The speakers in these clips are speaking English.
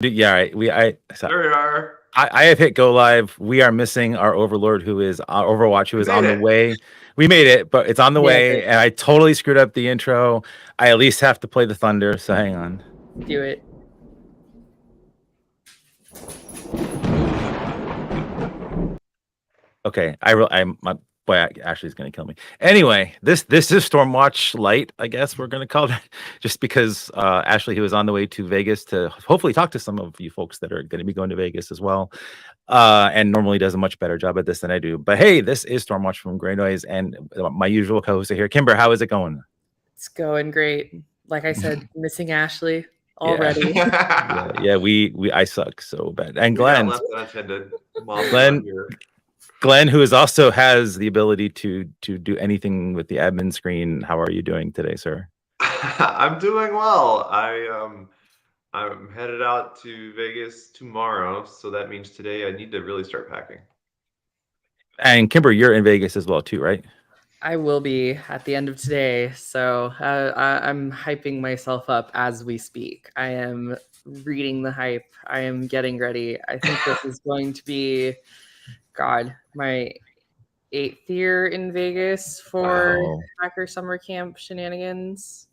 Yeah, There we are. I have hit go live. We are missing our overlord, who is Overwatch, who We is made on the it. way. We made it, but it's on the Nailed way, it. and I totally screwed up the intro. I at least have to play the thunder, so hang on. Do it. Okay, my boy Ashley's gonna kill me. Anyway, this is Stormwatch Light, I guess we're gonna call it, just because Ashley, who is on the way to Vegas to hopefully talk to some of you folks that are going to be going to Vegas as well, and normally does a much better job at this than I do. But hey, this is Stormwatch from Grey Noise, and my usual co-host here, Kimber. How is it going? It's going great. Like I said, missing Ashley Yeah, already. yeah. I suck so bad, and We got Glenn, left unattended while not Glenn, here. Glenn, who is also has the ability to do anything with the admin screen. How are you doing today, sir? I'm doing well. I'm headed out to Vegas tomorrow, so that means today I need to really start packing. And Kimber, you're in Vegas as well too, right? I will be at the end of today, so I'm hyping myself up as we speak. I am reading the hype. I am getting ready. I think this is going to be, God, my 8th year in Vegas for Wow. Hacker Summer Camp shenanigans.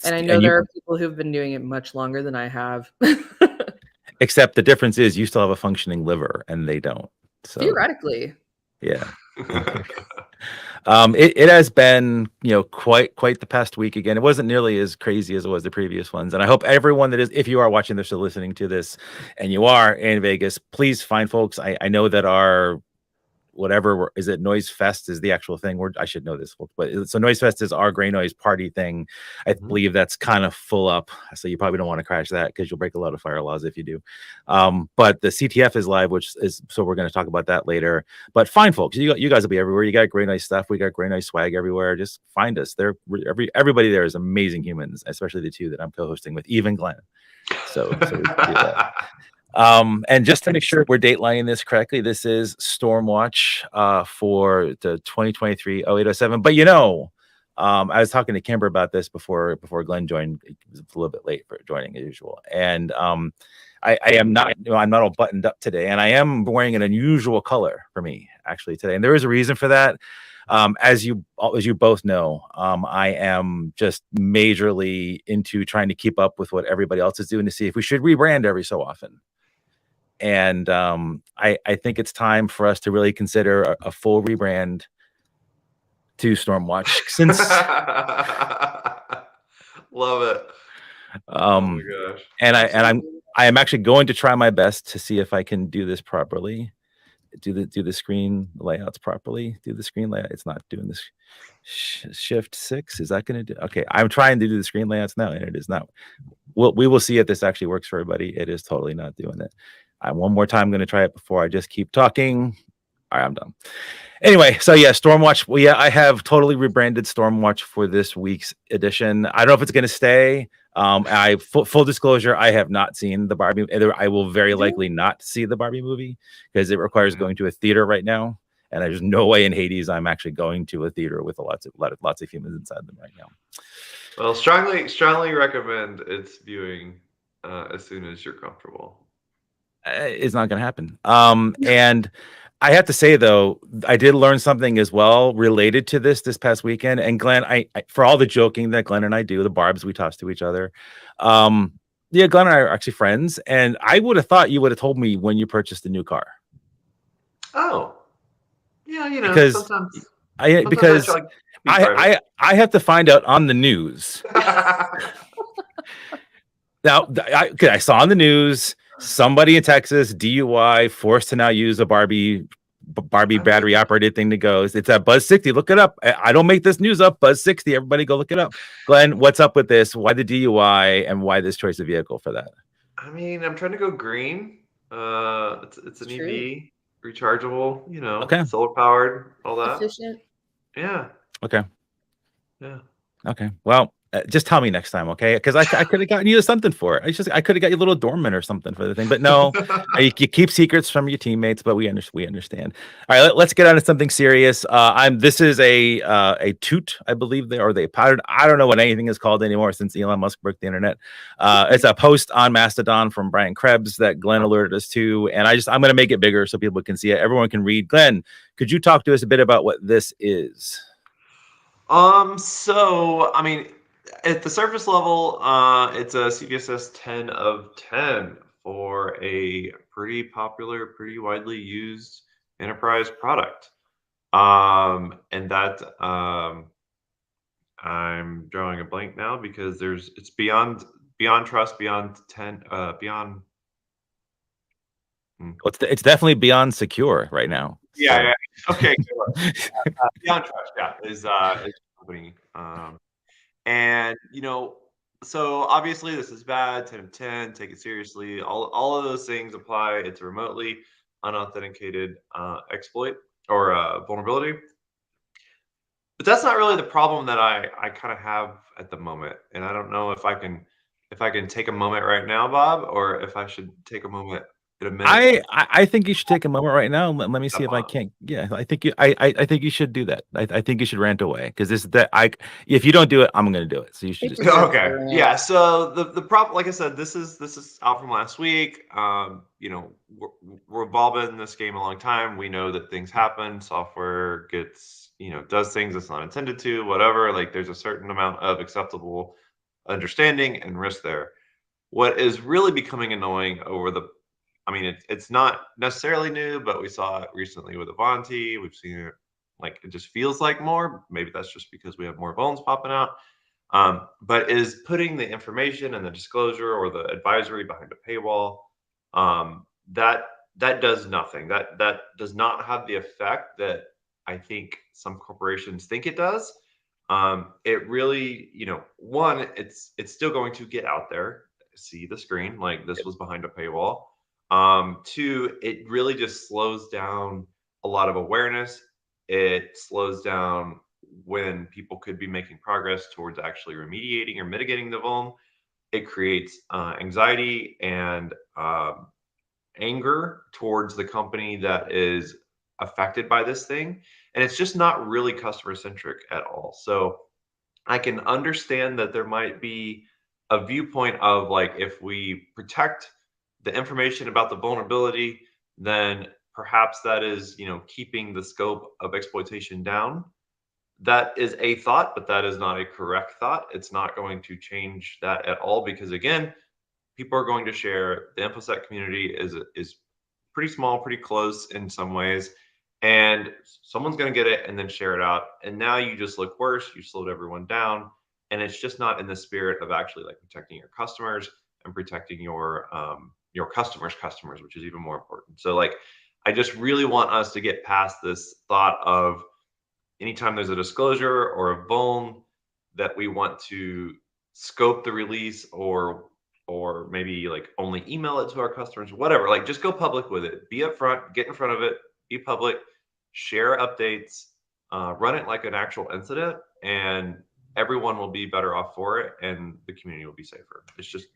And I know And there you, are people who've been doing it much longer than I have. except the difference is you still have a functioning liver, and they don't. So Theoretically. yeah. It has been, quite the past week again. It wasn't nearly as crazy as it was the previous ones, and I hope everyone that is, if you are watching this or listening to this, and you are in Vegas, please find folks. I know that our whatever is it Noise Fest is the actual thing. I should know this, but so Noise Fest is our Grey Noise party thing. I believe that's kind of full up, so you probably don't want to crash that because you'll break a lot of fire laws if you do. But the CTF is live, which is, so we're going to talk about that later. But fine, folks, you guys will be everywhere. You got Grey Noise stuff. We got Grey Noise swag everywhere. Just find us there. Everybody there is amazing humans, especially the two that I'm co-hosting with, even Glenn. So we can do that. And just to make sure we're datelining this correctly, this is Stormwatch for the 2023-08-07. But I was talking to Kimber about this before Glenn joined. He was a little bit late for joining as usual. And I am not, I'm not all buttoned up today, and I am wearing an unusual color for me actually today. And there is a reason for that. As you both know, I am just majorly into trying to keep up with what everybody else is doing to see if we should rebrand every so often. And I think it's time for us to really consider a full rebrand to Stormwatch, since love it. Oh my gosh. And I am actually going to try my best to see if I can do this properly. Do the screen layouts properly. Do the screen layout. It's not doing this. Shift 6, is that going to do? Okay, I'm trying to do the screen layouts now, and it is not. We will see if this actually works for everybody. It is totally not doing it. I'm one more time going to try it before I just keep talking. All right, I'm done. Anyway, so yeah, Stormwatch. Well, yeah, I have totally rebranded Stormwatch for this week's edition. I don't know if it's going to stay. Full disclosure, I have not seen the Barbie. I will very likely not see the Barbie movie because it requires going to a theater right now, and there's no way in Hades I'm actually going to a theater with lots of humans inside them right now. Well, strongly recommend its viewing as soon as you're comfortable. It's not going to happen. And I have to say, though, I did learn something as well related to this past weekend. And Glenn, I for all the joking that Glenn and I do, the barbs we toss to each other. Yeah, Glenn and I are actually friends, and I would have thought you would have told me when you purchased a new car. Oh, yeah, because sometimes I have to find out on the news. Now, I saw on the news somebody in Texas DUI, forced to now use a Barbie battery operated thing to go. It's at Buzz 60. Look it up. I don't make this news up. Buzz 60. Everybody go look it up. Glenn, what's up with this? Why the DUI and why this choice of vehicle for that? I mean, I'm trying to go green. It's an EV, rechargeable, okay, solar powered, all that. Efficient. Yeah. Okay. Yeah. Okay. Well, Just tell me next time, okay? Because I could have gotten you something for it. I could have got you a little doorman or something for the thing, but no, you keep secrets from your teammates, but we understand. All right, let's get on to something serious. This is a toot, I believe they powdered. I don't know what anything is called anymore since Elon Musk broke the internet. It's a post on Mastodon from Brian Krebs that Glenn alerted us to, and I'm going to make it bigger so people can see it. Everyone can read. Glenn, could you talk to us a bit about what this is? So I mean, at the surface level, it's a CVSS 10 of 10 for a pretty popular, pretty widely used enterprise product. And that I'm drawing a blank now because it's beyond trust, beyond 10, beyond. Well, it's definitely beyond secure right now. Yeah, So. yeah. Okay, good. Beyond trust, yeah, is the company. And so obviously this is bad, 10 of 10, take it seriously. All of those things apply. It's a remotely unauthenticated exploit or vulnerability. But that's not really the problem that I kind of have at the moment. And I don't know if I can take a moment right now, Bob, or if I should take a moment in a minute. I think you should take a moment right now and let me see if I can't. Yeah, I think I think you should do that. I think you should rant away because if you don't do it, I'm going to do it. So you should It just do it. deserves Okay. a rant. Yeah. So the problem, like I said, this is out from last week. We're involved in this game a long time. We know that things happen. Software gets, does things it's not intended to. Whatever. Like there's a certain amount of acceptable understanding and risk there. What is really becoming annoying I mean, it's not necessarily new, but we saw it recently with Avanti. We've seen it, like, it just feels like more. Maybe that's just because we have more bones popping out. But is putting the information and the disclosure or the advisory behind a paywall, that does nothing. That does not have the effect that I think some corporations think it does. It really, one, it's still going to get out there, see the screen, like this was behind a paywall. Two, it really just slows down a lot of awareness. It slows down when people could be making progress towards actually remediating or mitigating the vuln. It creates anxiety and anger towards the company that is affected by this thing. And it's just not really customer centric at all. So I can understand that there might be a viewpoint of like, if we protect the information about the vulnerability, then perhaps that is, keeping the scope of exploitation down. That is a thought, but that is not a correct thought. It's not going to change that at all because again, people are going to share. The InfoSec community is pretty small, pretty close in some ways, and someone's going to get it and then share it out. And now you just look worse. You slowed everyone down, and it's just not in the spirit of actually like protecting your customers and protecting your customers, which is even more important. So like, I just really want us to get past this thought of anytime there's a disclosure or a vuln that we want to scope the release or maybe like only email it to our customers, whatever. Like just go public with it. Be upfront, get in front of it, be public, share updates, run it like an actual incident, and everyone will be better off for it, and the community will be safer. It's just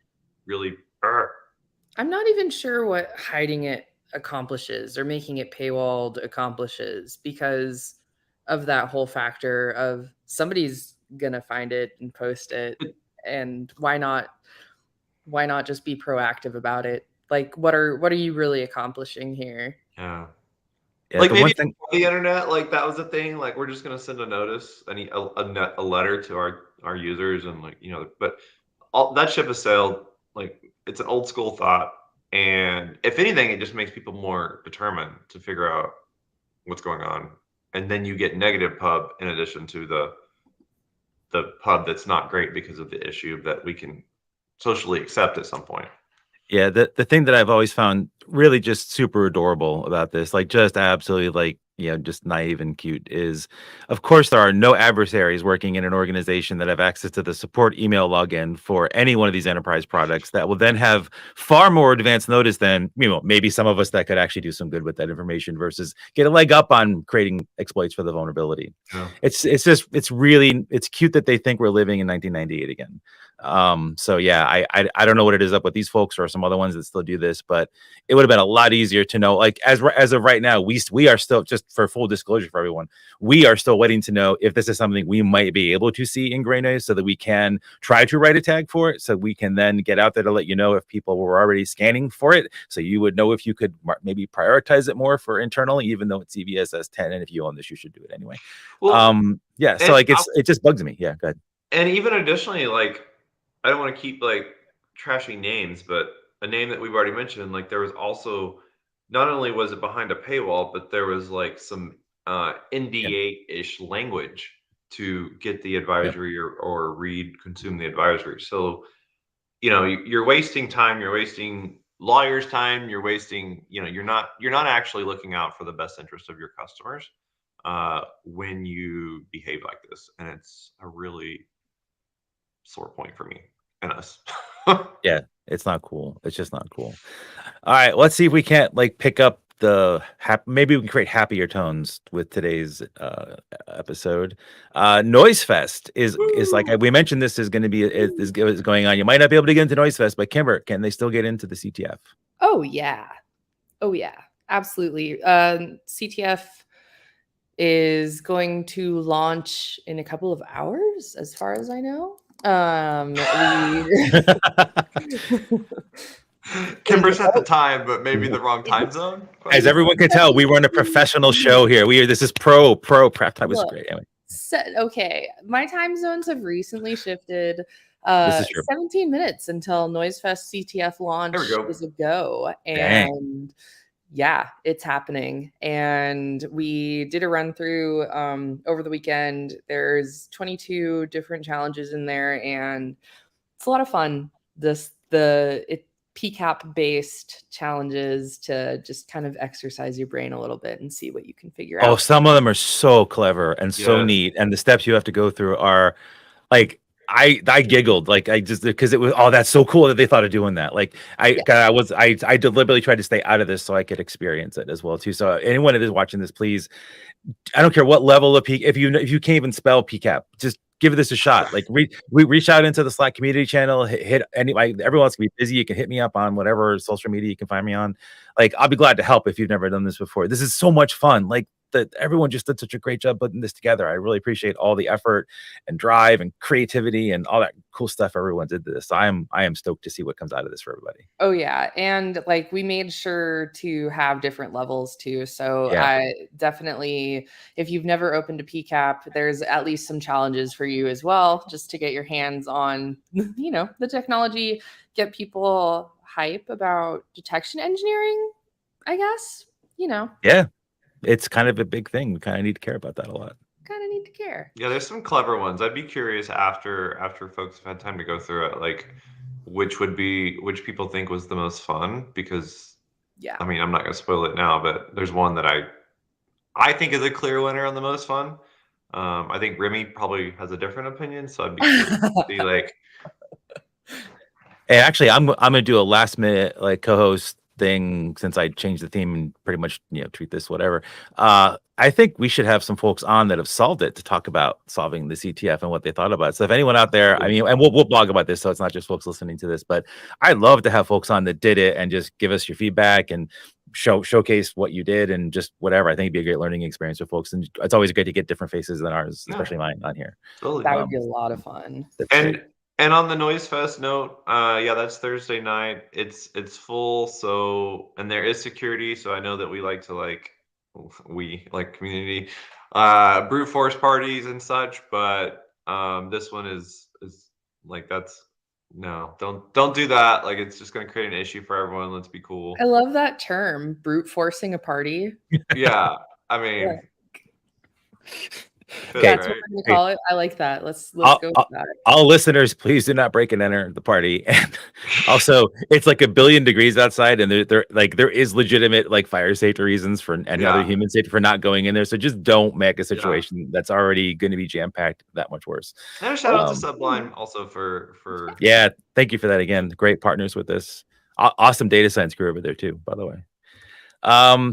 really. I'm not even sure what hiding it accomplishes or making it paywalled accomplishes because of that whole factor of somebody's gonna find it and post it, and why not just be proactive about it? Like what are you really accomplishing here? Yeah. Yeah, Like the maybe one thing. on the internet, like that was the thing. Like we're just gonna send a notice, a letter to our users, and like but all that ship has sailed. Like it's an old school thought, and if anything, it just makes people more determined to figure out what's going on. And then you get negative pub in addition to the pub that's not great because of the issue that we can socially accept at some point. Yeah, the thing that I've always found really just super adorable about this, like just absolutely like just naive and cute, is of course there are no adversaries working in an organization that have access to the support email login for any one of these enterprise products that will then have far more advanced notice than maybe some of us that could actually do some good with that information versus get a leg up on creating exploits for the vulnerability. Yeah. It's really cute that they think we're living in 1998 again. So yeah, I don't know what it is up with these folks or some other ones that still do this, but it would have been a lot easier to know, like as of right now, we are still, just for full disclosure for everyone, we are still waiting to know if this is something we might be able to see in gray noise so that we can try to write a tag for it, so we can then get out there to let you know if people were already scanning for it, so you would know if you could maybe prioritize it more for internally, even though it's CVSS 10, and if you own this, you should do it anyway. Well, Yeah, so like it just bugs me. Yeah, go ahead. And even additionally, like, I don't want to keep like trashing names, but a name that we've already mentioned, like there was also, not only was it behind a paywall, but there was like some Yeah, NDA-ish language to get the yeah. advisory or read, consume the advisory. So, you're wasting time, you're wasting lawyers' time, you're wasting, you're not actually looking out for the best interest of your customers when you behave like this. And it's a really sore point for me and us. Yeah, it's not cool. It's just not cool. All right, let's see if we can't like pick up the maybe we can create happier tones with today's episode. Noise Fest is like Woo! we mentioned, this is going to be is going on. You might not be able to get into Noise Fest, but Kimber, can they still get into the CTF? Oh yeah. Oh yeah. Absolutely. CTF is going to launch in a couple of hours, as far as I know. Kimber set the time, but maybe the wrong time zone. As everyone can tell, we run a professional show here. This is pro prep time. Was great. Anyway, Okay, my time zones have recently shifted. this is true. 17 minutes until NoiseFest CTF launch There we go. is a go, Dang. and yeah, it's happening. And we did a run through over the weekend. There's 22 different challenges in there, and it's a lot of fun. PCAP based challenges to just kind of exercise your brain a little bit and see what you can figure Oh, out. some of them are so clever and so Yes. neat, and the steps you have to go through are like I giggled, like I just, because it was, oh, that's so cool that they thought of doing that. Like I deliberately tried to stay out of this so I could experience it as well too. So anyone that is watching this, please, I don't care what level of peak. If you can't even spell PCAP, just give this a shot. Like we reach out into the Slack community channel. Hit any, everyone else can be busy. You can hit me up on whatever social media you can find me on. Like I'll be glad to help if you've never done this before. This is so much fun. Like that everyone just did such a great job putting this together. I really appreciate all the effort and drive and creativity and all that cool stuff everyone did to this. I am stoked to see what comes out of this for everybody. Oh yeah, and like we made sure to have different levels too. So Yeah. I definitely, if you've never opened a PCAP, there's at least some challenges for you as well, just to get your hands on, the technology, get people hype about detection engineering, I guess. Yeah. It's kind of a big thing. We kind of need to care about that a lot. Kind of need to care. Yeah, there's some clever ones. I'd be curious after folks have had time to go through it, like which people think was the most fun, because Yeah. I mean, I'm not going to spoil it now, but there's one that I think is a clear winner on the most fun. I think Remy probably has a different opinion, so I'd be curious to see like. Hey, actually, I'm gonna do a last minute like co-host thing since I changed the theme and pretty much treat this whatever. I think we should have some folks on that have solved it to talk about solving the CTF and what they thought about it. So if anyone out there, I mean, and we'll blog about this, so it's not just folks listening to this, but I'd love to have folks on that did it and just give us your feedback and showcase what you did and just whatever. I think it'd be a great learning experience for folks, and it's always great to get different faces than ours, especially mine on here. Totally. That would be a lot of fun. That's great. And on the Noise Fest note, yeah, that's Thursday night. It's full, so, and there is security, so I know that we like community brute force parties and such, but this one is like, no, don't do that. Like, it's just going to create an issue for everyone. Let's be cool. I love that term, brute forcing a party. Yeah, I mean, It Okay. That's what right? we're gonna Hey, call it. I like that. Let's all, go with all, that. all listeners, please do not break and enter the party. And also, it's like 1,000,000,000 degrees outside, and there is legitimate like fire safety reasons for and other Yeah, human safety for not going in there. So just don't make a yeah. situation that's already going to be jam packed that much worse. And a shout out to Um, Sublime also for yeah, thank you for that again. Great partners with this. Awesome data science crew over there too, by the way.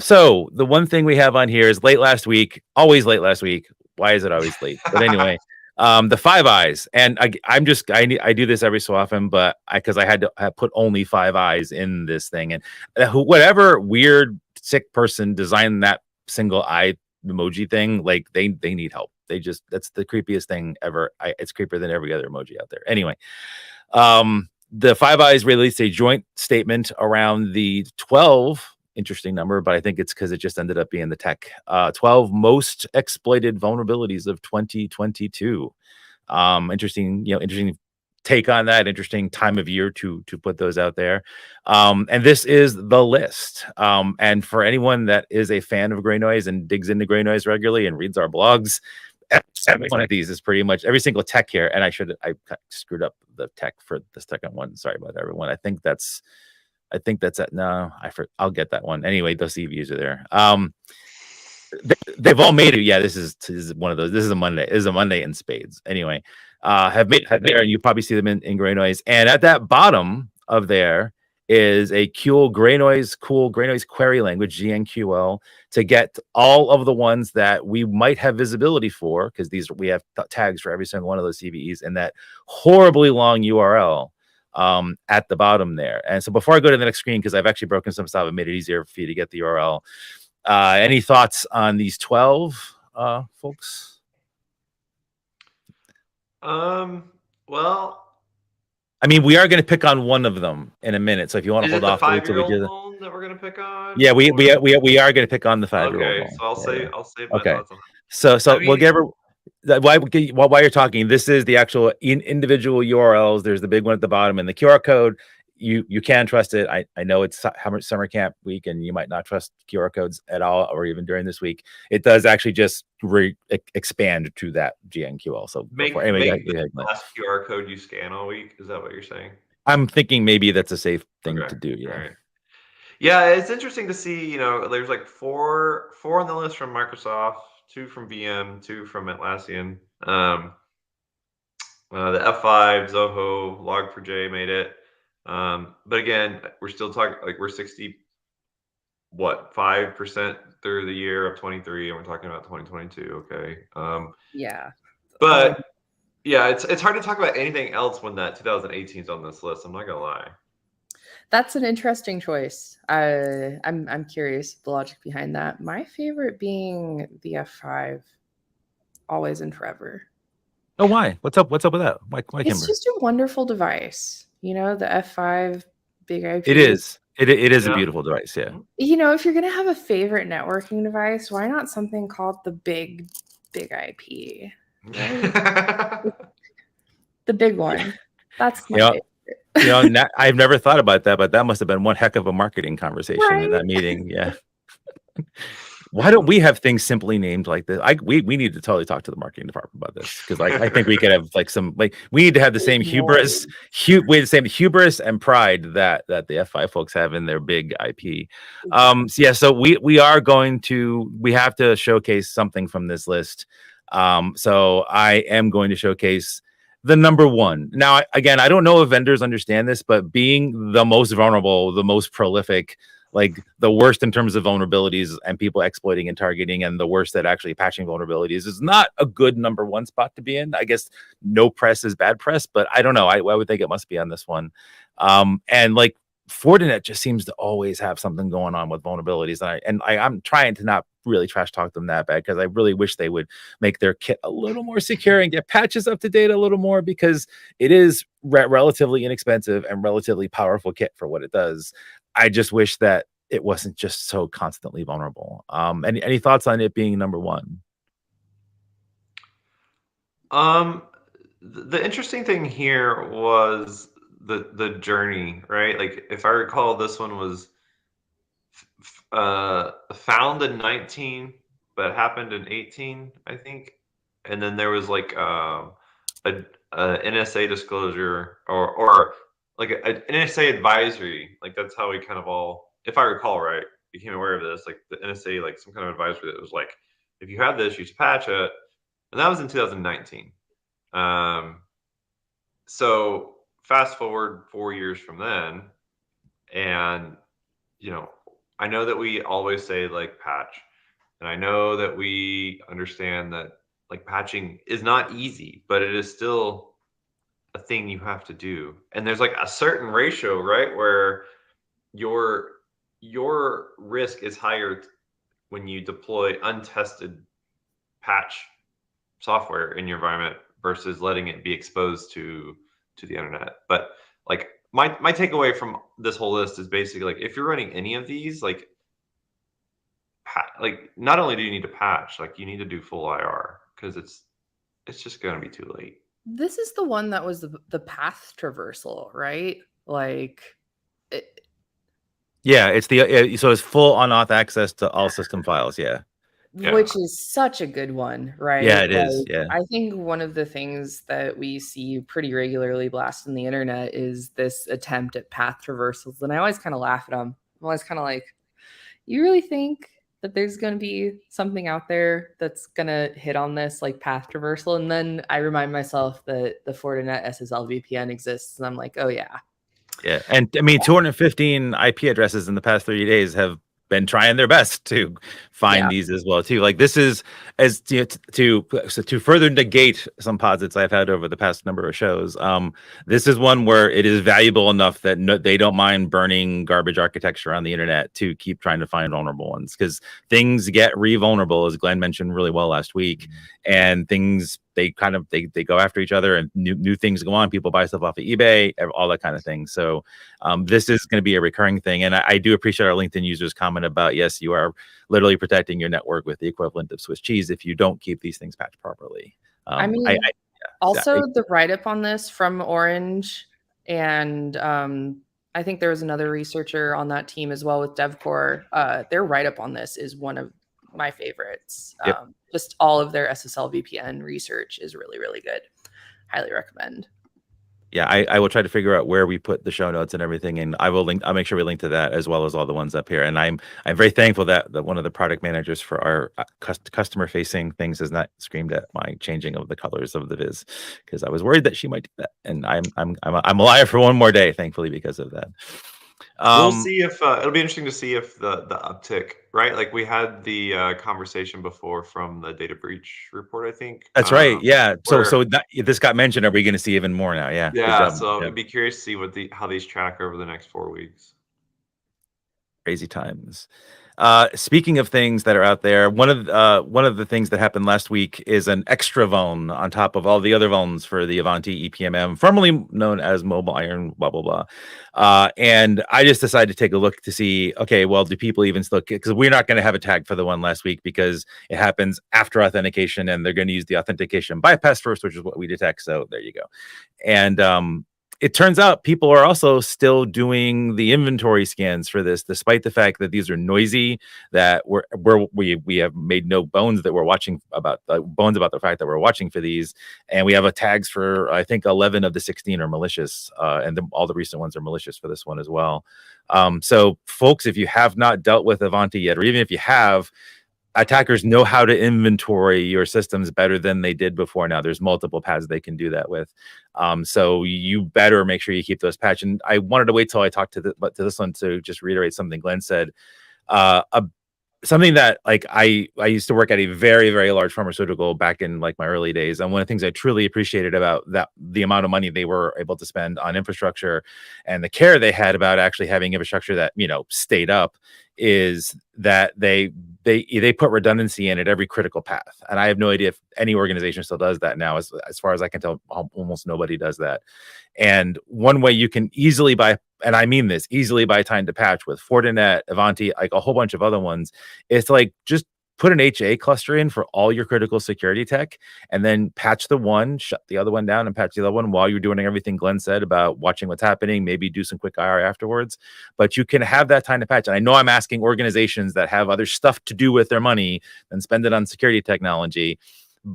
So the one thing we have on here is late last week, always late last week. Why is it always late? But anyway, the Five Eyes, and I do this every so often, but because I had to put only 5 eyes in this thing, and whatever weird sick person designed that single eye emoji thing, like they need help. That's the creepiest thing ever. It's creepier than every other emoji out there. Anyway, the Five Eyes released a joint statement around the 12, interesting number, but I think it's because it just ended up being the tech 12 most exploited vulnerabilities of 2022. Interesting take on that. Interesting time of year to put those out there. And this is the list. And for anyone that is a fan of gray noise and digs into gray noise regularly and reads our blogs, every one of these is pretty much every single tech here. And I screwed up the tech for the second one. Sorry about that, everyone. I think that's it. No, I'll get that one. Anyway, those CVs are there. They've all made it. Yeah, this is one of those. This is a Monday. This is a Monday in spades. Anyway, have there, and you probably see them in gray noise. And at that bottom of there is a cool gray noise query language, GNQL, to get all of the ones that we might have visibility for, because we have tags for every single one of those CVEs in that horribly long URL at the bottom there. And so before I go to the next screen, because I've actually broken some stuff and made it easier for you to get the URL. Any thoughts on these 12 folks? Well, I mean, we are going to pick on one of them in a minute. So if you want to is hold it the off to wait till we 5-year-old do that. phone that we're gonna pick Yeah, on? we Or we we are going to pick on the 5-year-old okay, one. so I'll Yeah, save yeah. I'll save my Okay. thoughts on that. So I we'll mean, give her while you're talking, this is the actual individual URLs. There's the big one at the bottom and the QR code. You can trust it. I know it's summer camp week and you might not trust QR codes at all or even during this week. It does actually just expand to that GNQL. So before anyway, make the go ahead, Glenn. last QR code you scan all week. Is that what you're saying? I'm thinking maybe that's a safe thing Okay. to do. All Yeah. right. Yeah, it's interesting to see, there's like four on the list from Microsoft, two from VM, two from Atlassian. The F5, Zoho, Log4j made it. But again, we're still talking like we're 5% through the year of 23, and we're talking about 2022. Okay. Yeah. But yeah, it's hard to talk about anything else when that 2018 is on this list. I'm not gonna lie. That's an interesting choice. I'm curious the logic behind that. My favorite being the F5, always and forever. Oh, why? What's up? What's up with that? Why It's Kimber? just a wonderful device. The F5 big It IP. is. It is a Yeah. beautiful device. Yeah. If you're gonna have a favorite networking device, why not something called the big IP, right? The big Yeah. one. That's my You know, favorite. I've never thought about that, but that must have been one heck of a marketing conversation in Right? that meeting. Yeah. Why don't we have things simply named like this? We need to totally talk to the marketing department about this because I think we could have we need to have the same hubris, the same hubris and pride that the F5 folks have in their big IP. So we have to showcase something from this list. So I am going to showcase the number one. Now, again, I don't know if vendors understand this, but being the most vulnerable, the most prolific, like the worst in terms of vulnerabilities and people exploiting and targeting, and the worst at actually patching vulnerabilities is not a good number one spot to be in. I guess no press is bad press, but I don't know. I would think it must be on this one. And like Fortinet just seems to always have something going on with vulnerabilities. I'm trying to not really trash talk them that bad because I really wish they would make their kit a little more secure and get patches up to date a little more because it is relatively inexpensive and relatively powerful kit for what it does. I just wish that it wasn't just so constantly vulnerable. Any thoughts on it being number one? The interesting thing here was the journey, right? Like if I recall, this one was found in 19, but happened in 18, I think. and then there was like a NSA disclosure or like an NSA advisory. Like that's how we kind of all, if I recall right, became aware of this. Like the NSA, like some kind of advisory that was like, if you have this, you should patch it, and that was in 2019. Um, so fast forward 4 years from then, and you know, I know that we always say like patch, and I know that we understand that like patching is not easy, but it is still a thing you have to do. And there's like a certain ratio, right, where your your risk is higher when you deploy untested patch software in your environment versus letting it be exposed to the internet. But like my takeaway from this whole list is basically like if you're running any of these, like like not only do you need to patch, like you need to do full IR because it's just going to be too late. This is the one that was the path traversal, right? Like, it, Yeah, it's the so it's full on-auth access to all system files. Yeah. Yeah. which is such a good one, right? Yeah, it is. Like, Yeah. I think one of the things that we see pretty regularly blasted on the internet is this attempt at path traversals. And I always kind of laugh at them. I'm always kind of like, you really think that there's going to be something out there that's going to hit on this like path traversal? And then I remind myself that the Fortinet SSL VPN exists. And I'm like, oh, yeah. Yeah. And I mean, 215 IP addresses in the past 30 days have been trying their best to find these as well too. Like this is as to further negate some posits I've had over the past number of shows. This is one where it is valuable enough that they don't mind burning garbage architecture on the internet to keep trying to find vulnerable ones, because things get re-vulnerable, as Glenn mentioned really well last week, and things they go after each other, and new things go on. People buy stuff off of eBay, all that kind of thing. So this is going to be a recurring thing. And I do appreciate our LinkedIn users comment about, yes, you are literally protecting your network with the equivalent of Swiss cheese if you don't keep these things patched properly. I mean, also the write-up on this from Orange, and I think there was another researcher on that team as well with DevCore. Their write-up on this is one of my favorites. Yep. Just all of their SSL VPN research is really, really good. Highly recommend. Yeah, I will try to figure out where we put the show notes and everything, and I'll make sure we link to that as well as all the ones up here. And I'm very thankful that one of the product managers for our customer facing things has not screamed at my changing of the colors of the viz, because I was worried that she might do that. And I'm alive for one more day, thankfully, because of that. We'll see if it'll be interesting to see if the uptick, right? Like we had the conversation before from the data breach report, I think. That's right. Yeah. So this got mentioned. Are we going to see even more now? Yeah. Yeah. So it'd be curious to see how these track over the next 4 weeks. Crazy times. Speaking of things that are out there, one of the things that happened last week is an extra vuln on top of all the other vulns for the Avanti EPMM, formerly known as Mobile Iron, blah blah blah. And I just decided to take a look to see, okay, well, do people even still, because we're not going to have a tag for the one last week because it happens after authentication, and they're going to use the authentication bypass first, which is what we detect. So there you go. And it turns out people are also still doing the inventory scans for this, despite the fact that these are noisy, that we have made no bones that we're watching about the fact that we're watching for these. And we have tags for, I think 11 of the 16 are malicious. And all the recent ones are malicious for this one as well. So folks, if you have not dealt with Avanti yet, or even if you have, attackers know how to inventory your systems better than they did before. Now there's multiple paths they can do that with. So you better make sure you keep those patched. And I wanted to wait till I talked to this one to just reiterate something Glenn said. Something that, like, I used to work at a very, very large pharmaceutical back in like my early days. And one of the things I truly appreciated about that, the amount of money they were able to spend on infrastructure and the care they had about actually having infrastructure that, stayed up, is that they put redundancy in at every critical path. And I have no idea if any organization still does that now. As far as I can tell, almost nobody does that. And one way you can easily buy, and I mean this, easily buy time to patch with Fortinet, Avanti, like a whole bunch of other ones, is to like just put an HA cluster in for all your critical security tech, and then patch the one, shut the other one down, and patch the other one while you're doing everything Glenn said about watching what's happening, maybe do some quick IR afterwards. But you can have that time to patch. And I know I'm asking organizations that have other stuff to do with their money than spend it on security technology,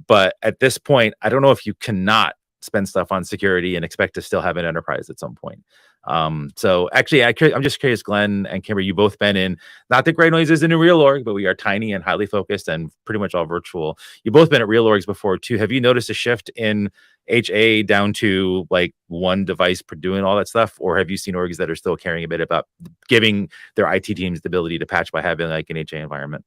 But at this point, I don't know if you cannot spend stuff on security and expect to still have an enterprise at some point. So actually, I'm just curious, Glenn and Kimber, you both been in, not that Great Noise is in a real org, but we are tiny and highly focused and pretty much all virtual. You both been at real orgs before too. Have you noticed a shift in HA down to like one device per doing all that stuff? Or have you seen orgs that are still caring a bit about giving their IT teams the ability to patch by having like an HA environment?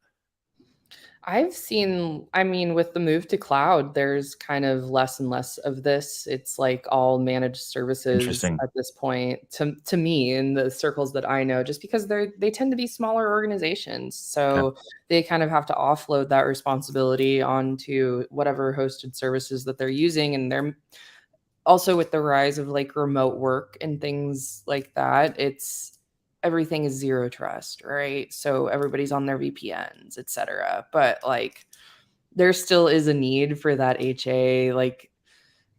I've seen, I mean, with the move to cloud, there's kind of less and less of this. It's like all managed services Interesting. at this point to me in the circles that I know, just because they tend to be smaller organizations. Okay. So they kind of have to offload that responsibility onto whatever hosted services that they're using. And they're also, with the rise of like remote work and things like that, it's everything is zero trust, right? So everybody's on their VPNs, etc. But like there still is a need for that HA. Like,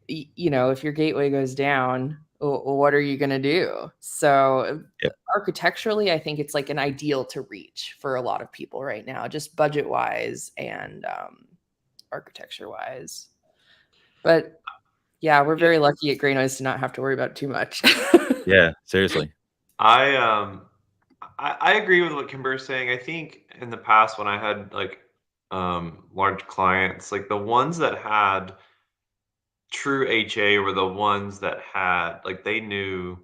if your gateway goes down, what are you going to do? So Yep. architecturally, I think it's like an ideal to reach for a lot of people right now, just budget wise and architecture wise. But yeah, we're Yeah, very lucky at Grey Noise to not have to worry about it too much. Yeah, seriously. I I agree with what Kimber is saying. I think in the past when I had like large clients, like the ones that had true HA were the ones that had like they knew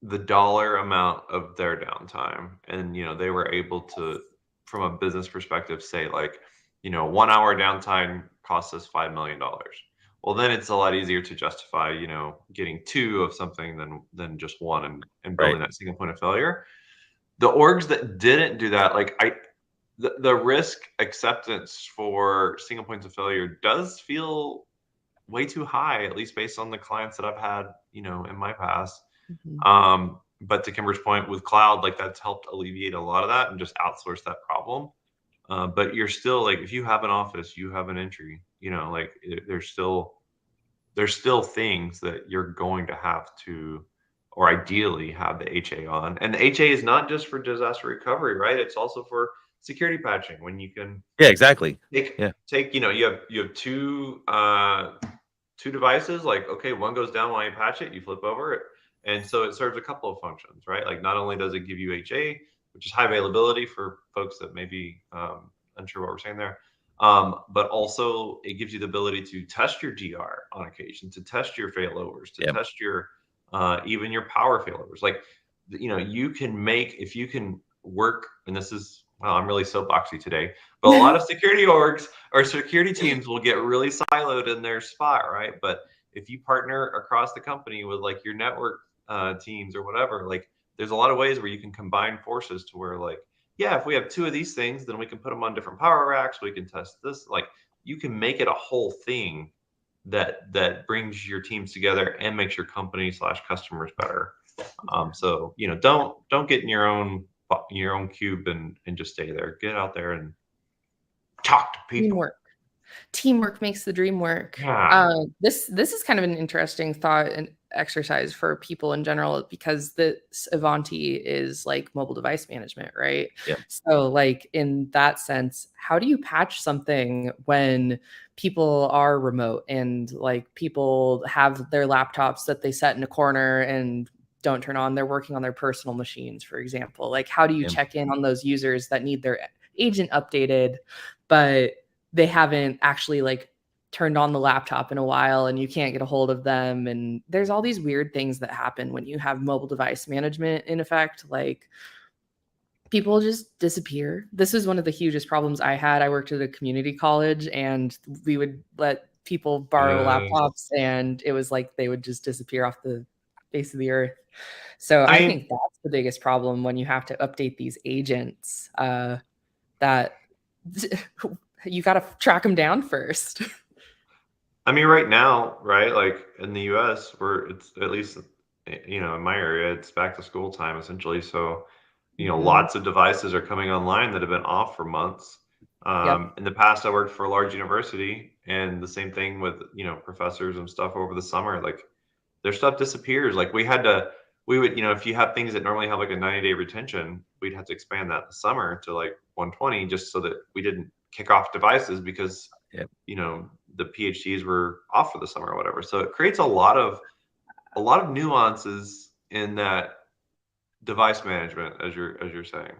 the dollar amount of their downtime, and they were able to, from a business perspective, say like 1 hour downtime costs us $5 million. Well, then it's a lot easier to justify getting two of something than just one, and Right. building that single point of failure. The orgs that didn't do that, like the risk acceptance for single points of failure does feel way too high, at least based on the clients that I've had, in my past. Mhm. But to Kimber's point, with cloud, like that's helped alleviate a lot of that and just outsource that problem. But you're still like, if you have an office, you have an entry, like there's still things that you're going to have to, or ideally have the HA on. And the HA is not just for disaster recovery, right? It's also for security patching, when you can Yeah, exactly. take Yeah. take you have two devices. Like, okay, one goes down while you patch it, you flip over it, and so it serves a couple of functions, right? Like, not only does it give you HA, which is high availability for folks that may be unsure what we're saying there, but also it gives you the ability to test your DR on occasion, to test your failovers, to Yeah. test your even your power failovers. Like, you can make, if you can work, and this is, well, I'm really soapboxy today, but a lot of security orgs or security teams will get really siloed in their spot, right? But if you partner across the company with like your network teams or whatever, like there's a lot of ways where you can combine forces to where, like, yeah, if we have two of these things, then we can put them on different power racks. We can test this. Like, you can make it a whole thing that brings your teams together and makes your company slash customers better. So don't get in your own cube and just stay there. Get out there and talk to people. Teamwork makes the dream work. Yeah. This is kind of an interesting thought and exercise for people in general, because this Avanti is like mobile device management, right? Yeah. So like in that sense, how do you patch something when people are remote and like people have their laptops that they set in a corner and don't turn on, they're working on their personal machines, for example? Like, how do you Yeah. check in on those users that need their agent updated, but they haven't actually like turned on the laptop in a while and you can't get a hold of them? And there's all these weird things that happen when you have mobile device management in effect. Like, people just disappear. This is one of the hugest problems I had. I worked at a community college and we would let people borrow Yes. laptops, and it was like they would just disappear off the face of the earth. So I I mean, think that's the biggest problem when you have to update these agents, that you got to track them down first. right now, right? Like in the US, where it's at least, in my area, it's back to school time essentially. So, Mhm. lots of devices are coming online that have been off for months. Yep. In the past, I worked for a large university, and the same thing with, professors and stuff over the summer. Like, their stuff disappears. Like, we would, if you have things that normally have like a 90-day retention, we'd have to expand that in the summer to like 120, just so that we didn't kick off devices, because Yep. the PhDs were off for the summer or whatever. So it creates a lot of nuances in that device management, as you're saying.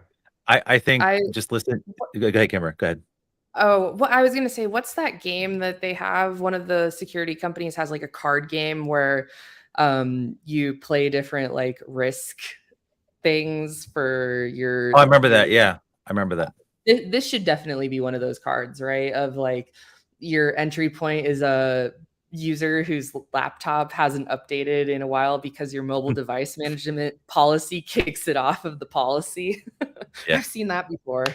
I think I just listen. Go ahead, Kimber. Go ahead. Oh, well, I was gonna say, what's that game that they have? One of the security companies has like a card game where you play different like risk things for Oh, I remember your that. Yeah, I remember that. this should definitely be one of those cards, right? Of like your entry point is a user whose laptop hasn't updated in a while because your mobile device management policy kicks it off of the policy. Yeah. I've seen that before.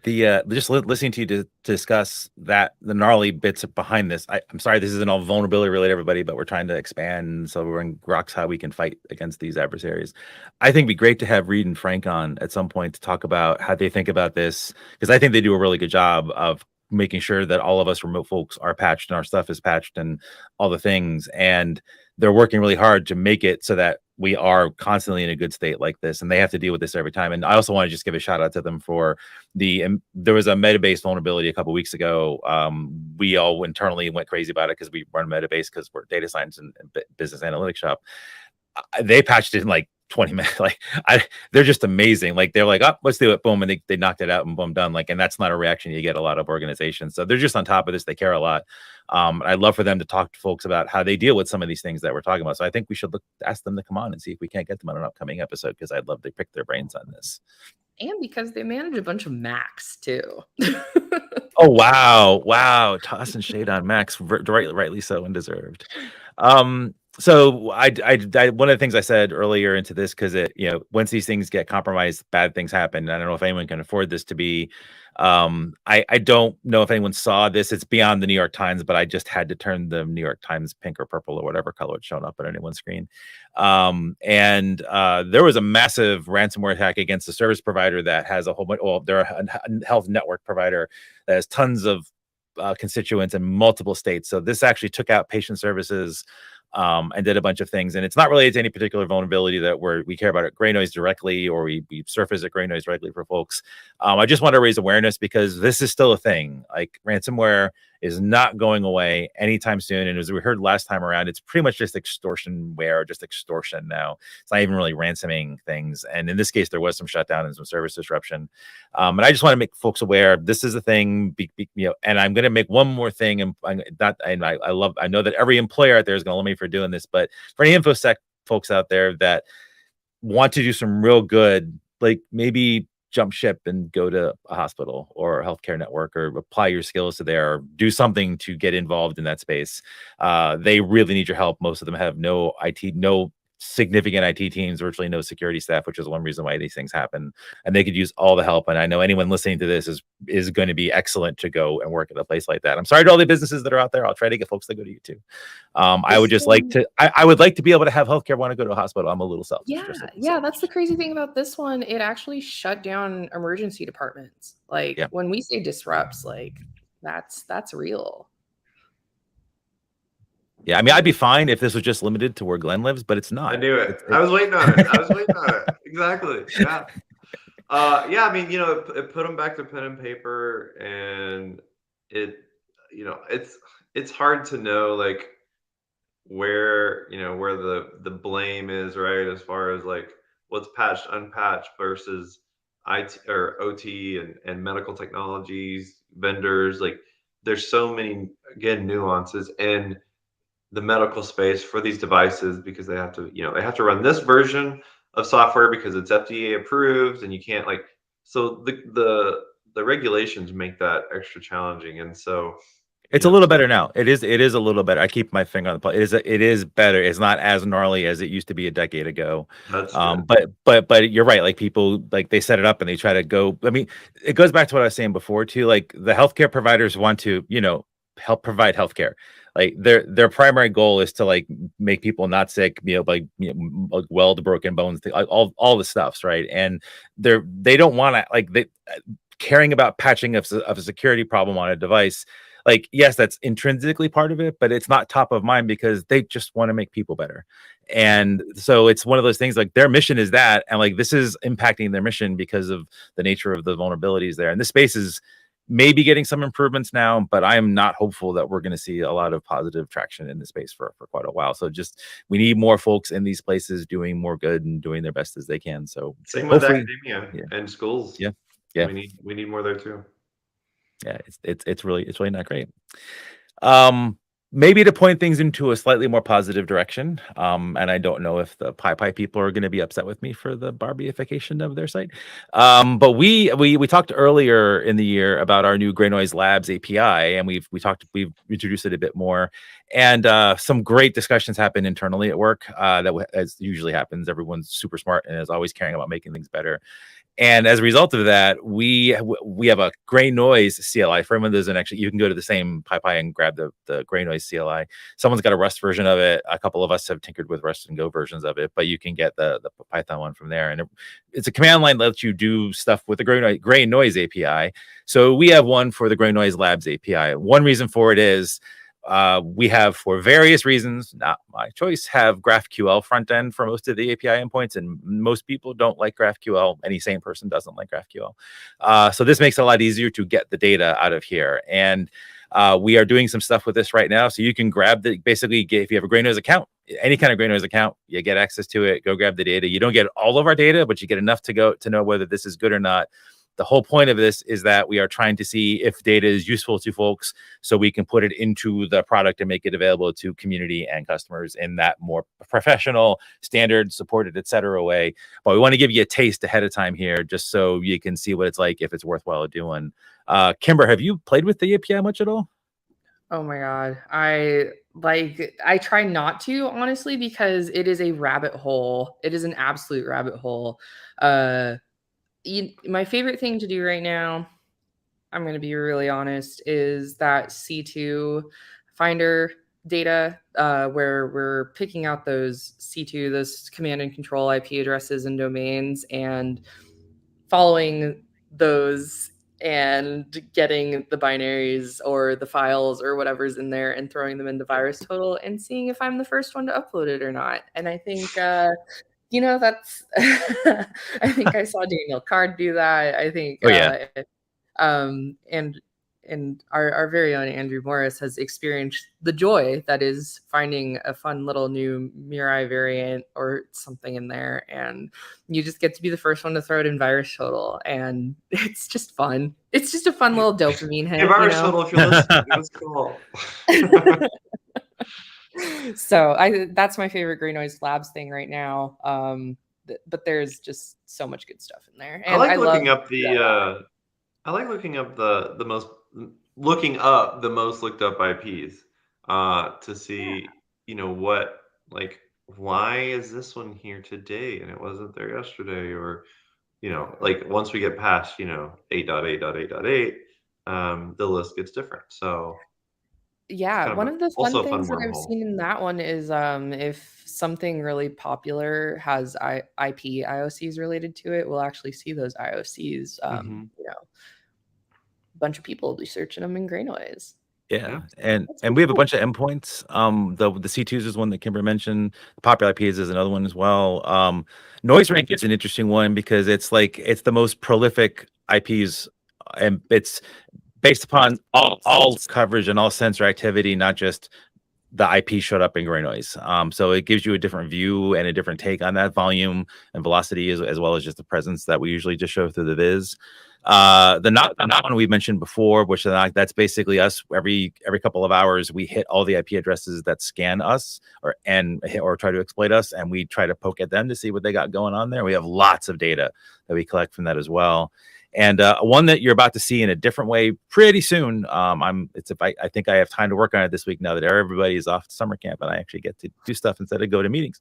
The just listening to you to discuss that the gnarly bits behind this. I'm sorry, this isn't all vulnerability related, everybody, but we're trying to expand so we're in Grok's how we can fight against these adversaries. I think it'd be great to have Reed and Frank on at some point to talk about how they think about this, because I think they do a really good job of making sure that all of us remote folks are patched and our stuff is patched and all the things. And they're working really hard to make it so that we are constantly in a good state like this, and they have to deal with this every time. And I also want to just give a shout out to them for there was a Metabase vulnerability a couple weeks ago. We all internally went crazy about it because we run Metabase because we're data science and business analytics shop. They patched it in like 20 minutes. Like they're just amazing. Like they're like, oh, let's do it. Boom. And they knocked it out and boom, done. Like, and that's not a reaction you get a lot of organizations. So they're just on top of this. They care a lot. I'd love for them to talk to folks about how they deal with some of these things that we're talking about. So I think we should ask them to come on and see if we can't get them on an upcoming episode, because I'd love to pick their brains on this. And because they manage a bunch of Macs too. Oh, wow, tossing shade on Max, rightly so, and deserved. So I one of the things I said earlier into this, because once these things get compromised, bad things happen. I don't know if anyone can afford this to be. I don't know if anyone saw this. It's beyond the New York Times, but I just had to turn the New York Times pink or purple or whatever color it's shown up on anyone's screen. And there was a massive ransomware attack against a service provider that has a whole bunch. Well, they're a health network provider that has tons of constituents in multiple states. So this actually took out patient services and did a bunch of things. And it's not related to any particular vulnerability that we care about at Gray Noise directly, or we surface at Gray Noise directly for folks. I just want to raise awareness because this is still a thing. Like ransomware is not going away anytime soon. And as we heard last time around, it's pretty much just extortionware, just extortion now. It's not even really ransoming things. And in this case, there was some shutdown and some service disruption. And I just want to make folks aware this is a thing, and I'm going to make one more thing. And I know that every employer out there is going to love me for doing this, but for any InfoSec folks out there that want to do some real good, like maybe jump ship and go to a hospital or a healthcare network, or apply your skills to there, or do something to get involved in that space. They really need your help. Most of them have no significant IT teams, virtually no security staff, which is one reason why these things happen. And they could use all the help. And I know anyone listening to this is going to be excellent to go and work at a place like that. I'm sorry to all the businesses that are out there. I'll try to get folks to go to you too. I would just like to, I would like to be able to have healthcare want to go to a hospital. I'm a little selfish. Yeah, that's the crazy thing about this one. It actually shut down emergency departments. Like when we say disrupts, like that's real. Yeah, I mean, I'd be fine if this was just limited to where Glenn lives, but it's not. I knew it. I was waiting on it. Exactly. Yeah. Yeah. I mean, it put them back to pen and paper, and it's hard to know like where the blame is, right, as far as like what's patched, unpatched versus IT or OT and medical technologies vendors. Like, there's so many, again, nuances in the medical space for these devices, because they have to run this version of software because it's FDA approved, and you can't so the regulations make that extra challenging. And so it's a little better now. It is a little better. I keep my finger on the pulse. It is better. It's not as gnarly as it used to be a decade ago. That's but you're right. Like, people, like, they set it up and they try to go. I mean, it goes back to what I was saying before too. Like, the healthcare providers want to, help provide healthcare. Like, their primary goal is to like make people not sick, like weld broken bones, all the stuffs, right? And they don't want to caring about patching of a security problem on a device. Like, yes, that's intrinsically part of it, but it's not top of mind because they just want to make people better. And so it's one of those things, like, their mission is that, and like this is impacting their mission because of the nature of the vulnerabilities there. And this space is maybe getting some improvements now, but I am not hopeful that we're going to see a lot of positive traction in this space for quite a while. So just we need more folks in these places doing more good and doing their best as they can. So Same with hopefully, academia yeah, and schools. yeah, yeah, We need more there too. yeah. It's really not great. Um, Maybe to point things into a slightly more positive direction. And I don't know if the PyPy people are going to be upset with me for the Barbieification of their site. But we talked earlier in the year about our new Gray Noise Labs API, and we've introduced it a bit more, and some great discussions happen internally at work. As usually happens, everyone's super smart and is always caring about making things better. And as a result of that, we have a gray noise CLI. For everyone that doesn't actually, you can go to the same PyPy and grab the gray noise CLI. Someone's got a Rust version of it. A couple of us have tinkered with Rust and Go versions of it, but you can get the Python one from there. And it's a command line that lets you do stuff with the gray noise API. So we have one for the Gray Noise Labs API. One reason for it is we have, for various reasons, not my choice, have GraphQL front end for most of the API endpoints, and most people don't like GraphQL. Any sane person doesn't like GraphQL. So this makes it a lot easier to get the data out of here. And we are doing some stuff with this right now. So you can grab basically, if you have a Gray Noise account, any kind of Gray Noise account, you get access to it, go grab the data. You don't get all of our data, but you get enough to know whether this is good or not. The whole point of this is that we are trying to see if data is useful to folks so we can put it into the product and make it available to community and customers in that more professional, standard, supported, etc. way. But we want to give you a taste ahead of time here just so you can see what it's like, if it's worthwhile doing. Kimber, have you played with the API much at all? Oh my God. I try not to, honestly, because it is a rabbit hole. It is an absolute rabbit hole. My favorite thing to do right now, I'm going to be really honest, is that C2 Finder data, where we're picking out those C2, those command and control IP addresses and domains, and following those and getting the binaries or the files or whatever's in there and throwing them into VirusTotal and seeing if I'm the first one to upload it or not. And I think that's I think I saw Daniel Card do that. I think Oh, yeah. And our very own Andrew Morris has experienced the joy that is finding a fun little new Mirai variant or something in there, and you just get to be the first one to throw it in VirusTotal, and it's just fun. It's just a fun little dopamine hit. Hey, VirusTotal, if you're listening, give us a call. So that's my favorite Gray Noise Labs thing right now. But there's just so much good stuff in there, and I like looking up the most looked up IPs to see, why is this one here today and it wasn't there yesterday, or once we get past 8.8.8.8, the list gets different. So yeah, one of the also fun a fun things that I've wormhole. seen in that one is if something really popular has IP IOCs related to it, we'll actually see those IOCs. A bunch of people will be searching them in Gray Noise. Yeah, and we have a bunch of endpoints. The C2s is one that Kimber mentioned. The popular IPs is another one as well. Noise rank is an interesting one because it's the most prolific IPs, and it's based upon all coverage and all sensor activity, not just the IP showed up in Gray Noise. So it gives you a different view and a different take on that volume and velocity, as well as just the presence that we usually just show through the viz. The not one we've mentioned before, which that's basically us. Every couple of hours, we hit all the IP addresses that scan us or try to exploit us, and we try to poke at them to see what they got going on there. We have lots of data that we collect from that as well. And one that you're about to see in a different way pretty soon. I think I have time to work on it this week now that everybody is off to summer camp and I actually get to do stuff instead of go to meetings.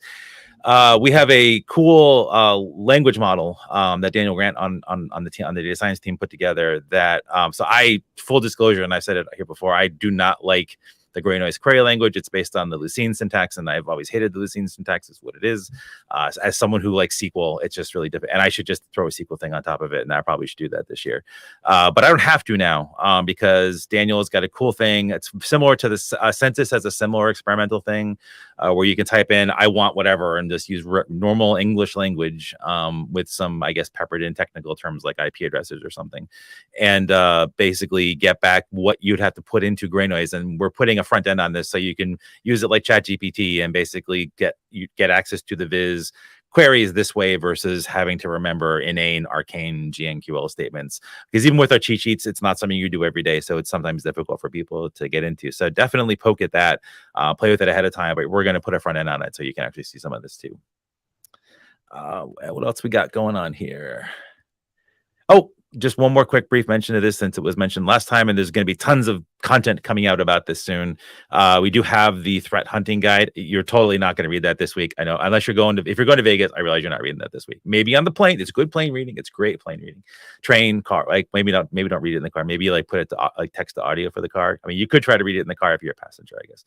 We have a cool language model that Daniel Grant on the data science team put together. That so I, full disclosure, and I said it here before, I do not like the gray noise query language. It's based on the Lucene syntax, and I've always hated the Lucene syntax. Is what it is. As someone who likes SQL, it's just really difficult, and I should just throw a SQL thing on top of it, and I probably should do that this year. But I don't have to now because Daniel has got a cool thing. It's similar to the Census has a similar experimental thing where you can type in "I want whatever" and just use normal English language with some, I guess, peppered in technical terms like IP addresses or something, and basically get back what you'd have to put into gray noise. And we're putting a front end on this so you can use it like ChatGPT and basically get access to the Viz queries this way versus having to remember inane, arcane GNQL statements. Because even with our cheat sheets, it's not something you do every day, so it's sometimes difficult for people to get into. So definitely poke at that, play with it ahead of time. But we're going to put a front end on it so you can actually see some of this too. What else we got going on here? Oh, just one more quick brief mention of this since it was mentioned last time, and there's going to be tons of content coming out about this soon. We do have the threat hunting guide. You're totally not going to read that this week. I know, unless you're going to, if you're going to Vegas, I realize you're not reading that this week. Maybe on the plane. It's good plane reading. It's great plane reading. Train, car, like maybe don't read it in the car. Maybe like put it to like text to audio for the car. I mean, you could try to read it in the car if you're a passenger, I guess.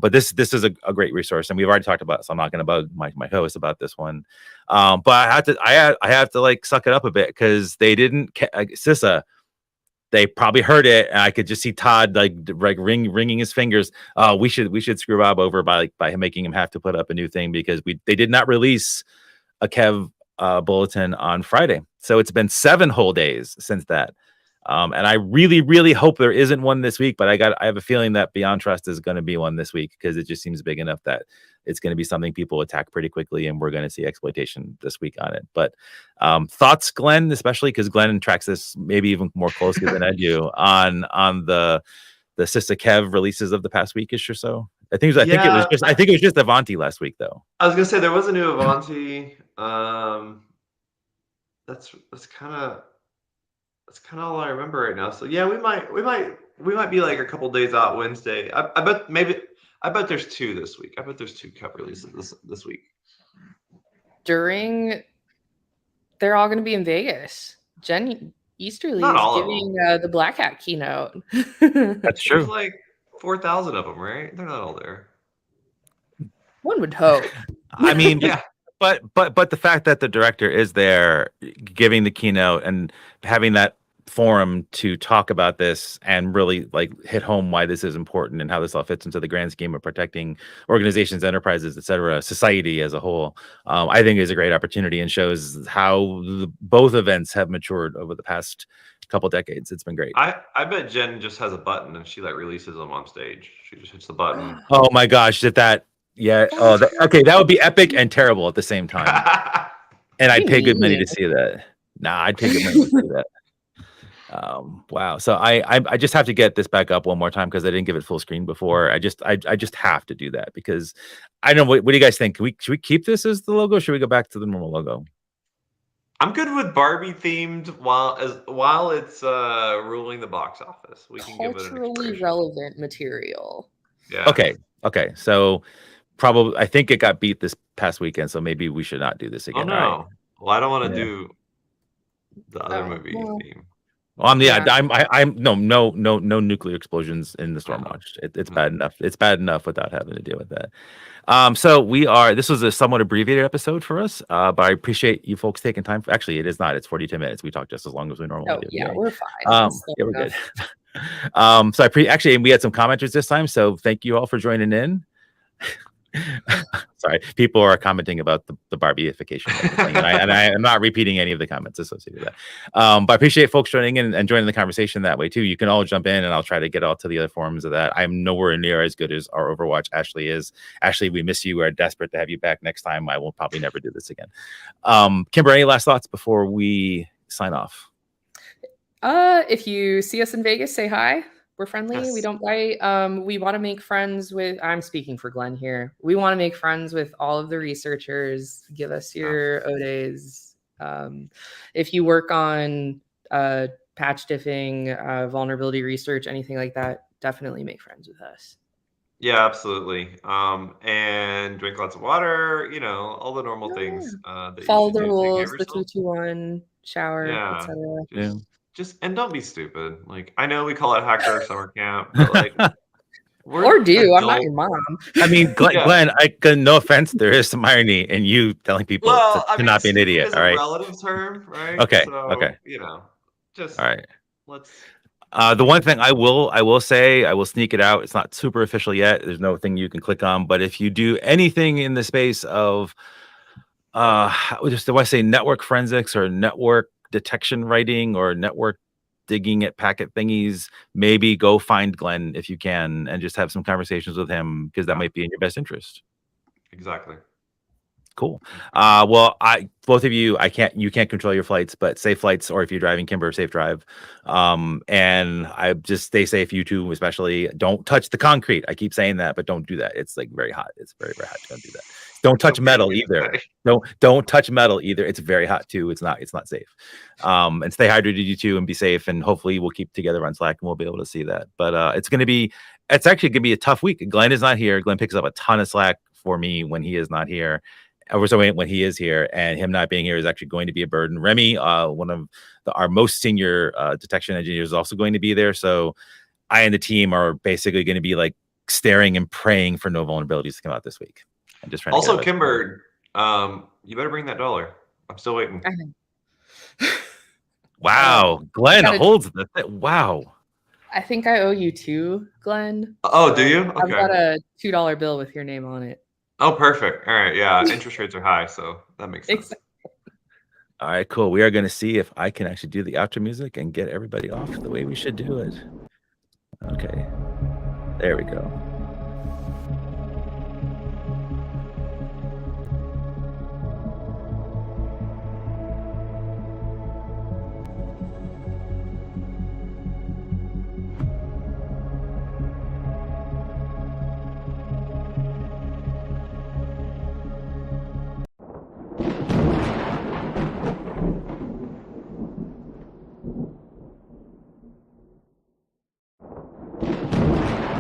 But this is a great resource, and we've already talked about it, so I'm not going to bug my host about this one. But I have to like suck it up a bit because they didn't CISA. They probably heard it, and I could just see Todd like ringing his fingers. We should screw Rob over by making him have to put up a new thing because they did not release a Kev bulletin on Friday, so it's been 7 whole days since that. And I really, really hope there isn't one this week, but I have a feeling that Beyond Trust is going to be one this week because it just seems big enough that it's going to be something people attack pretty quickly, and we're going to see exploitation this week on it. But thoughts, Glenn, especially because Glenn tracks this maybe even more closely than I do on the Sista Kev releases of the past weekish or so. I think it was just Avanti last week though. I was gonna say there was a new Avanti. That's kind of all I remember right now. So yeah, we might be like a couple days out Wednesday. I bet there's 2 this week. I bet there's 2 Cup releases this week. They're all going to be in Vegas. Jen Easterly Not is all of giving the Black Hat keynote. That's true. There's like 4,000 of them, right? They're not all there. One would hope. I mean, Yeah. but the fact that the director is there giving the keynote and having that forum to talk about this and really like hit home why this is important and how this all fits into the grand scheme of protecting organizations, enterprises, etc., society as a whole, I think is a great opportunity and shows how both events have matured over the past couple decades. It's been great. I bet Jen just has a button and she like releases them on stage. She just hits the button. Oh my gosh, did that? Yeah. Oh, okay. That would be epic and terrible at the same time. And I'd pay good money to see that. Nah, I'd pay good money to see that. Wow. So I just have to get this back up one more time because I didn't give it full screen before. I just have to do that because I don't know. What do you guys think? Should we keep this as the logo? Or should we go back to the normal logo? I'm good with Barbie themed while it's ruling the box office. We can give it an culturally expression. relevant material. Yeah. Okay. So probably I think it got beat this past weekend, so maybe we should not do this again. Oh no. Right? Well, I don't want to do the other movie theme. Well, I'm no nuclear explosions in the Stormwatch. It's bad enough. It's bad enough without having to deal with that. So this was a somewhat abbreviated episode for us, but I appreciate you folks taking time. Actually, it is not. It's 42 minutes. We talked just as long as we normally do. Yeah, we're fine. Yeah, we're good. So and we had some commenters this time, so thank you all for joining in. Sorry, people are commenting about the Barbieification and I'm not repeating any of the comments associated with that. But I appreciate folks joining in and joining the conversation that way too. You can all jump in and I'll try to get all to the other forums of that. I'm nowhere near as good as our Overwatch Ashley is. Ashley, we miss you. We're desperate to have you back next time. I will probably never do this again. Kimber, any last thoughts before we sign off? If you see us in Vegas, say hi. We're friendly. Yes. We don't bite. We want to make friends with, I'm speaking for Glenn here. We want to make friends with all of the researchers. Give us your ODAs. If you work on patch diffing, vulnerability research, anything like that, definitely make friends with us. Yeah, absolutely. And drink lots of water, all the normal things. That follow the rules, the 221, shower, etc. Just and don't be stupid. Like, I know we call it hacker summer camp, but like Or do. I'm not adult. your mom. I mean, Glenn, Yeah. no offense, there is some irony in you telling people Well, I to mean, not be an stupid idiot. is All a right. relative term, right? Okay. So, you know, just All right. let's. The one thing I will say, I will sneak it out. It's not super official yet. There's no thing you can click on, but if you do anything in the space of just do I say network forensics or network detection writing or network digging at packet thingies, maybe go find Glenn if you can and just have some conversations with him because that might be in your best interest. Exactly. Cool. Well, both of you, you can't control your flights, but safe flights, or if you're driving, Kimber, safe drive. And I just stay safe, you two, especially. Don't touch the concrete. I keep saying that, but don't do that. It's like very hot. It's very, very hot. Don't do that. Don't touch So weird metal of you to either. say. Don't touch metal either. It's very hot too. It's not safe. And stay hydrated, you two, and be safe. And hopefully we'll keep together on Slack and we'll be able to see that. But it's actually gonna be a tough week. Glenn is not here. Glenn picks up a ton of slack for me when he is not here. When he is here, and him not being here is actually going to be a burden. Remy, one of our most senior detection engineers, is also going to be there. So I and the team are basically going to be like staring and praying for no vulnerabilities to come out this week. I'm just trying Also, to get Kimber, you better bring that $1. I'm still waiting. Wow, Glenn gotta- holds the wow. I think I owe you 2, Glenn. Oh, do you? I've Okay. got a $2 bill with your name on it. Oh, perfect. All right. Yeah, interest rates are high, so that makes sense. All right, cool. We are going to see if I can actually do the outro music and get everybody off the way we should do it. Okay, there we go.